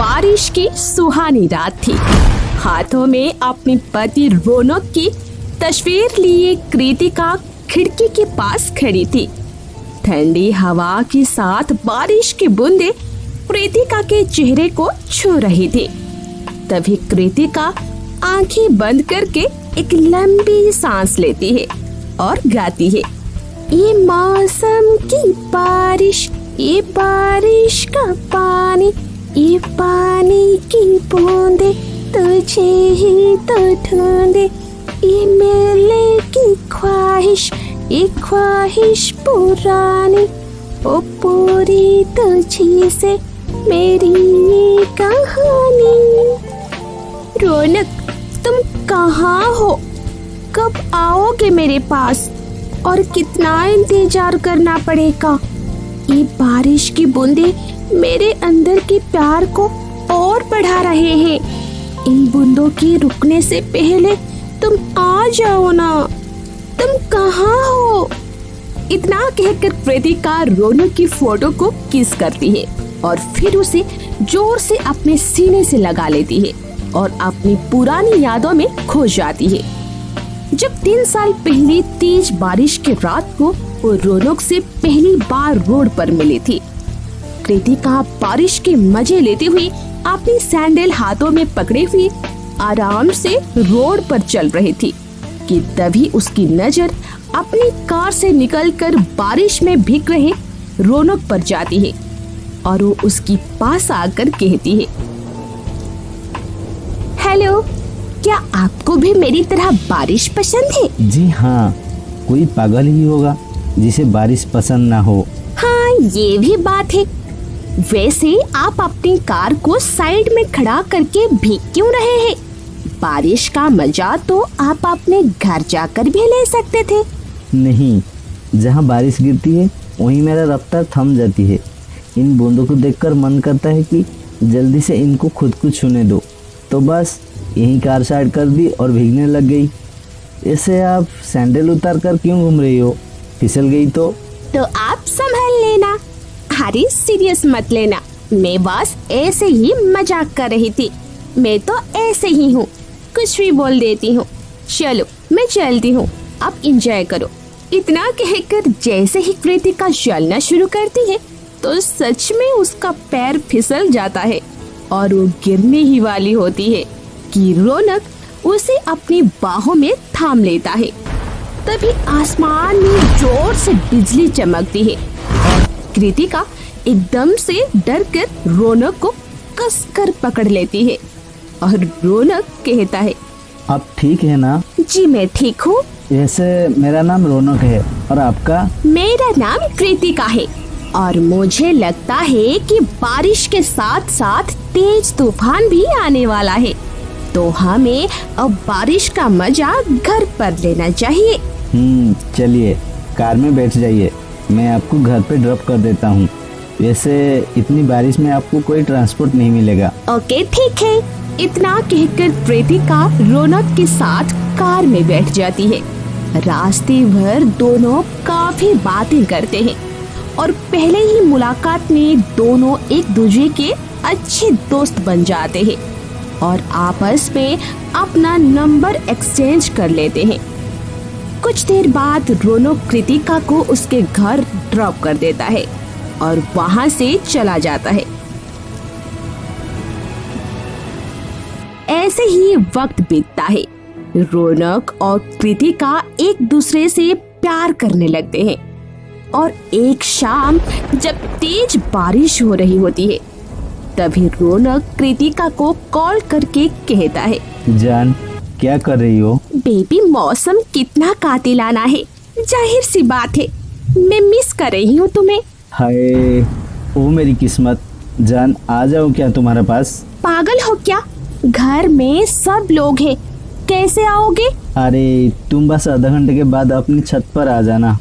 बारिश की सुहानी रात थी। हाथों में अपनी पति रौनक की तस्वीर लिए कृतिका खिड़की के पास खड़ी थी। ठंडी हवा के साथ बारिश की बूंदें कृतिका के चेहरे को छू रही थी। तभी कृतिका आंखें बंद करके एक लंबी सांस लेती है और गाती है, ये मौसम की बारिश, ये बारिश का पानी, ये पानी की बूंदे तुझे ही तो ढूंढे, ये मिलने की ख्वाहिश, ये ख्वाहिश पुरानी, ओ पूरी तुझी से मेरी ये कहानी। रौनक, तुम कहाँ हो? कब आओगे मेरे पास? और कितना इंतजार करना पड़ेगा? ये बारिश की बूंदे मेरे अंदर के प्यार को और बढ़ा रहे हैं। इन बूंदों के रुकने से पहले तुम आ जाओ ना। तुम कहाँ हो? इतना कहकर कृतिका रौनक की फोटो को किस करती है और फिर उसे जोर से अपने सीने से लगा लेती है और अपनी पुरानी यादों में खो जाती है। जब 3 साल पहले तेज बारिश की रात को वो रौनक से पहली बार रोड पर मिली थी। कृतिका बारिश के मजे लेते हुए अपनी सैंडल हाथों में पकड़े हुए आराम से रोड पर चल रही थी कि तभी उसकी नजर अपनी कार से निकलकर बारिश में भीग रहे रौनक पर जाती है और वो उसकी पास आकर कहती है, हेलो, क्या आपको भी मेरी तरह बारिश पसंद है? जी हाँ, कोई पागल ही होगा जिसे बारिश पसंद ना हो। हाँ, ये भी बात है। वैसे आप अपनी कार को साइड में खड़ा करके भीग क्यों रहे हैं? बारिश का मजा तो आप अपने घर जाकर भी ले सकते थे। नहीं, जहाँ बारिश गिरती है वहीं मेरा रफ्तार थम जाती है। इन बूंदों को देखकर मन करता है कि जल्दी से इनको खुद को छूने दो, तो बस यहीं कार साइड कर दी और भीगने लग गई। ऐसे आप सैंडल उतार कर क्यों घूम रही हो? फिसल गई तो आप संभल लेना। अरे सीरियस मत लेना, मैं बस ऐसे ही मजाक कर रही थी। मैं तो ऐसे ही हूँ, कुछ भी बोल देती हूँ। चलो मैं चलती हूँ, अब एंजॉय करो। इतना कहकर जैसे ही कृतिका चलना शुरू करती है तो सच में उसका पैर फिसल जाता है और वो गिरने ही वाली होती है कि रौनक उसे अपनी बाहों में थाम लेता है। तभी आसमान में जोर से बिजली चमकती है और कृतिका एकदम से डरकर रौनक को कसकर पकड़ लेती है और रौनक कहता है, आप ठीक है ना? जी मैं ठीक हूँ। वैसे मेरा नाम रौनक है और आपका? मेरा नाम कृतिका है और मुझे लगता है कि बारिश के साथ साथ तेज तूफान भी आने वाला है, तो हमें अब बारिश का मजा घर पर लेना चाहिए। चलिए कार में बैठ जाइए, मैं आपको घर पे ड्रॉप कर देता हूँ। वैसे इतनी बारिश में आपको कोई ट्रांसपोर्ट नहीं मिलेगा। ओके ठीक है। इतना कहकर कृतिका रौनक के साथ कार में बैठ जाती है। रास्ते भर दोनों काफी बातें करते हैं और पहले ही मुलाकात में दोनों एक दूसरे के अच्छे दोस्त बन जाते हैं और आपस में अपना नंबर एक्सचेंज कर लेते हैं। कुछ देर बाद रौनक कृतिका को उसके घर ड्रॉप कर देता है और वहां से चला जाता है। ऐसे ही वक्त बीतता है। रौनक और कृतिका एक दूसरे से प्यार करने लगते हैं और एक शाम जब तेज बारिश हो रही होती है तभी रौनक कृतिका को कॉल करके कहता है, जान क्या कर रही हो? बेबी, मौसम कितना कातिलाना है, जाहिर सी बात है मैं मिस कर रही हूँ तुम्हें। हाय, ओ मेरी किस्मत। जान आ जाओ क्या तुम्हारे पास? पागल हो क्या? घर में सब लोग हैं, कैसे आओगे? अरे तुम बस आधा घंटे के बाद अपनी छत पर आ जाना,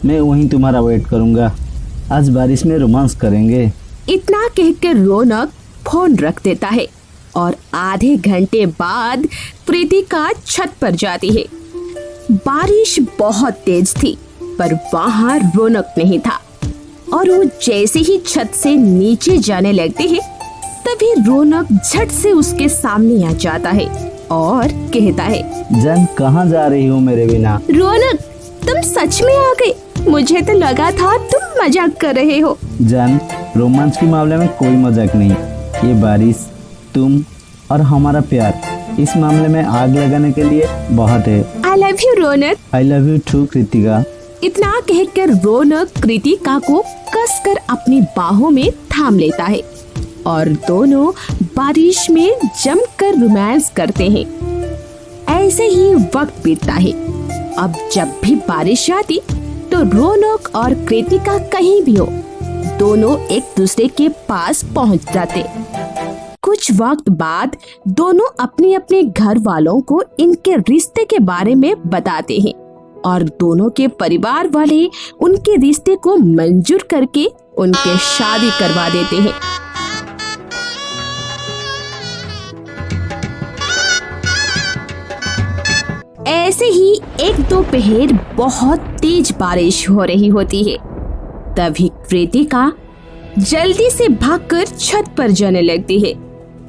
मैं वहीं तुम्हारा वेट करूंगा। आज बारिश में रोमांस करेंगे। इतना कहकर रौनक फोन रख देता है और आधे घंटे बाद कृतिका छत पर जाती है। बारिश बहुत तेज थी पर वहाँ रौनक नहीं था और वो जैसे ही छत से नीचे जाने लगती है तभी रौनक झट से उसके सामने आ जाता है और कहता है, जान कहाँ जा रही हो मेरे बिना? रौनक, तुम सच में आ गए। मुझे तो लगा था तुम मजाक कर रहे हो। जान, रोमांच के मामले में कोई मजाक नहीं। ये बारिश, तुम और हमारा प्यार, इस मामले में आग लगाने के लिए बहुत है। I love you Raunak. I love you too Kritika. इतना कहकर रौनक कृतिका को कसकर अपनी बाहों में थाम लेता है और दोनों बारिश में जमकर रोमांस करते हैं। ऐसे ही वक्त बीतता है। अब जब भी बारिश आती तो रौनक और कृतिका कहीं भी हो, दोनों एक दूसरे के पास पहुंच जाते। कुछ वक्त बाद दोनों अपने अपने घर वालों को इनके रिश्ते के बारे में बताते हैं और दोनों के परिवार वाले उनके रिश्ते को मंजूर करके उनके शादी करवा देते हैं। ऐसे ही एक दोपहर बहुत तेज बारिश हो रही होती है। तभी कृतिका जल्दी से भागकर छत पर जाने लगती है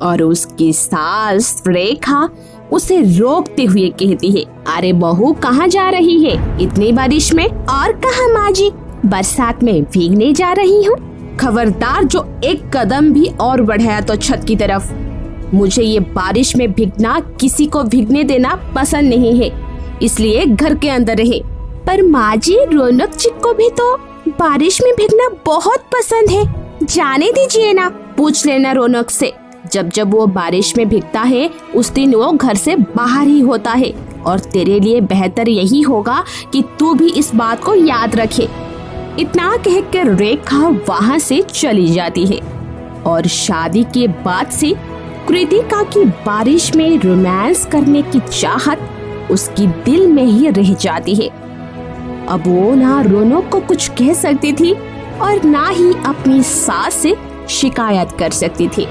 और उसकी सास रेखा उसे रोकते हुए कहती है, अरे बहू कहाँ जा रही है इतनी बारिश में? और कहाँ माँ जी, बरसात में भीगने जा रही हूँ। खबरदार, जो एक कदम भी और बढ़ाया तो छत की तरफ। मुझे ये बारिश में भीगना, किसी को भीगने देना पसंद नहीं है, इसलिए घर के अंदर रहे। पर माँ जी, रौनक जी को भी तो बारिश में भीगना बहुत पसंद है, जाने दीजिए ना। पूछ लेना रौनक से, जब जब वो बारिश में भीगता है उस दिन वो घर से बाहर ही होता है। और तेरे लिए बेहतर यही होगा कि तू भी इस बात को याद रखे। इतना कहकर रेखा वहाँ से चली जाती है और शादी के बाद से कृतिका की बारिश में रोमांस करने की चाहत उसकी दिल में ही रह जाती है। अब वो ना रौनक को कुछ कह सकती थी और ना ही अपनी सास से शिकायत कर सकती थी।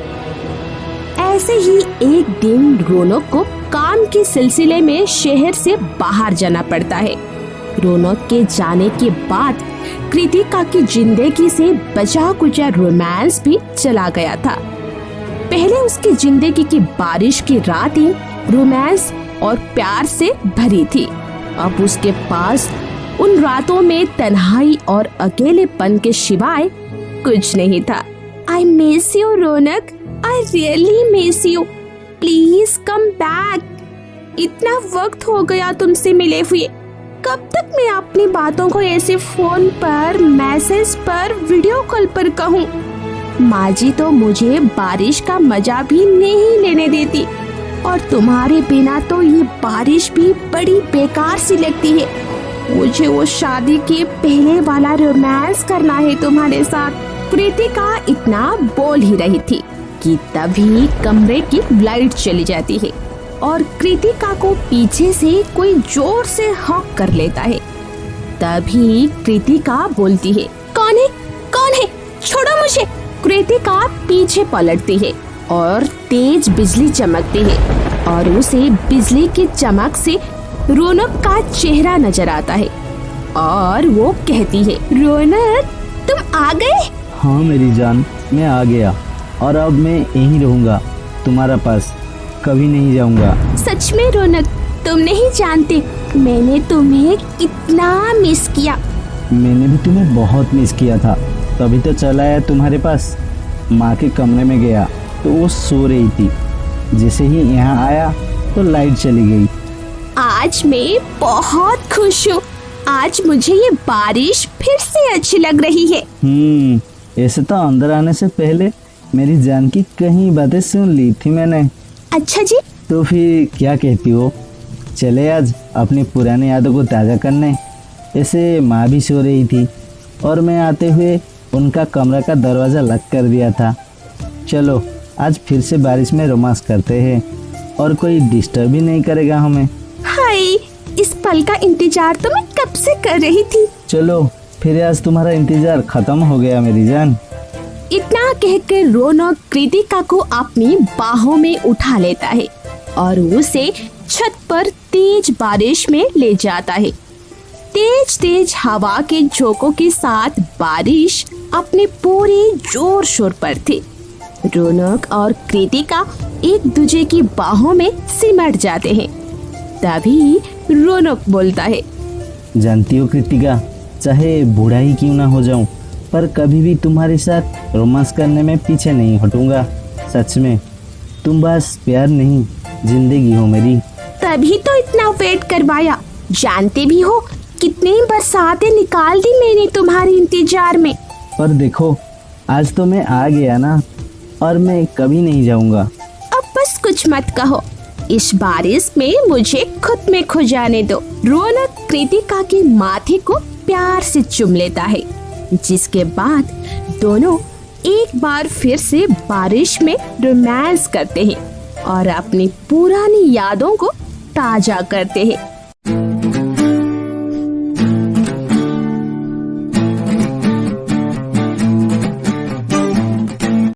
ऐसे ही एक दिन रौनक को काम के सिलसिले में शहर से बाहर जाना पड़ता है। रौनक के जाने के बाद कृतिका की जिंदगी से बचा कुचा रोमांस भी चला गया था। पहले उसकी जिंदगी की बारिश की रातें रोमांस और प्यार से भरी थी। अब उसके पास उन रातों में तन्हाई और अकेलेपन के सिवाय कुछ नहीं था। I miss you Raunak, I really miss you, please come back. इतना वक्त हो गया तुमसे मिले हुए, कब तक मैं अपनी बातों को ऐसे फोन पर, मैसेज पर, वीडियो कॉल पर कहूँ? माँ जी तो मुझे बारिश का मजा भी नहीं लेने देती और तुम्हारे बिना तो ये बारिश भी बड़ी बेकार सी लगती है। मुझे वो शादी के पहले वाला रोमांस करना है तुम्हारे साथ। कृतिका इतना बोल ही रही थी कि तभी कमरे की लाइट चली जाती है और कृतिका को पीछे से कोई जोर से हॉक कर लेता है। तभी कृतिका बोलती है, कौन है, कौन है, छोड़ो मुझे। कृतिका पीछे पलटती है और तेज बिजली चमकती है और उसे बिजली की चमक से रौनक का चेहरा नजर आता है और वो कहती है, रौनक तुम आ गए? हाँ मेरी जान, मैं आ गया और अब मैं यहीं रहूंगा, तुम्हारा पास कभी नहीं जाऊंगा। सच में रौनक, तुम नहीं जानते मैंने तुम्हें कितना मिस किया। मैंने भी तुम्हें बहुत मिस किया था, तभी तो चला आया तुम्हारे पास। माँ के कमरे में गया तो वो सो रही थी, जैसे ही यहाँ आया तो लाइट चली गई। आज मैं बहुत खुश हूँ, आज मुझे ये बारिश फिर से अच्छी लग रही है। ऐसे तो अंदर आने से पहले मेरी जान की कई बातें सुन ली थी मैंने। अच्छा जी, तो फिर क्या कहती हो, चले आज अपनी पुरानी यादों को ताज़ा करने। ऐसे माँ भी सो रही थी और मैं आते हुए उनका कमरा का दरवाज़ा लॉक कर दिया था। चलो आज फिर से बारिश में रोमांस करते हैं और कोई डिस्टर्ब भी नहीं करेगा हमें। हाय, इस पल का इंतजार तो मैं कब से कर रही थी। चलो फिर आज तुम्हारा इंतजार खत्म हो गया मेरी जान। इतना कहकर रौनक कृतिका को अपनी बाहों में उठा लेता है और उसे छत पर तेज बारिश में ले जाता है। तेज तेज हवा के झोंकों के साथ बारिश अपने पूरे जोर शोर पर थी। रौनक और कृतिका एक दूसरे की बाहों में सिमट जाते हैं। तभी रौनक बोलता है, जानती हो कृतिका, चाहे बूढ़ा ही क्यों ना हो जाऊं, पर कभी भी तुम्हारे साथ रोमांस करने में पीछे नहीं हटूंगा। सच में तुम बस प्यार नहीं, जिंदगी हो मेरी। तभी तो इतना वेट करवाया। जानते भी हो कितनी बरसातें निकाल दी मैंने तुम्हारे इंतजार में। पर देखो, आज तो मैं आ गया ना, और मैं कभी नहीं जाऊंगा। अब बस कुछ मत कहो, इस बारिश में मुझे खुद में खो जाने दो। रौनक कृतिका के माथे को प्यार से चूम लेता है, जिसके बाद दोनों एक बार फिर से बारिश में रोमांस करते हैं और अपनी पुरानी यादों को ताजा करते हैं।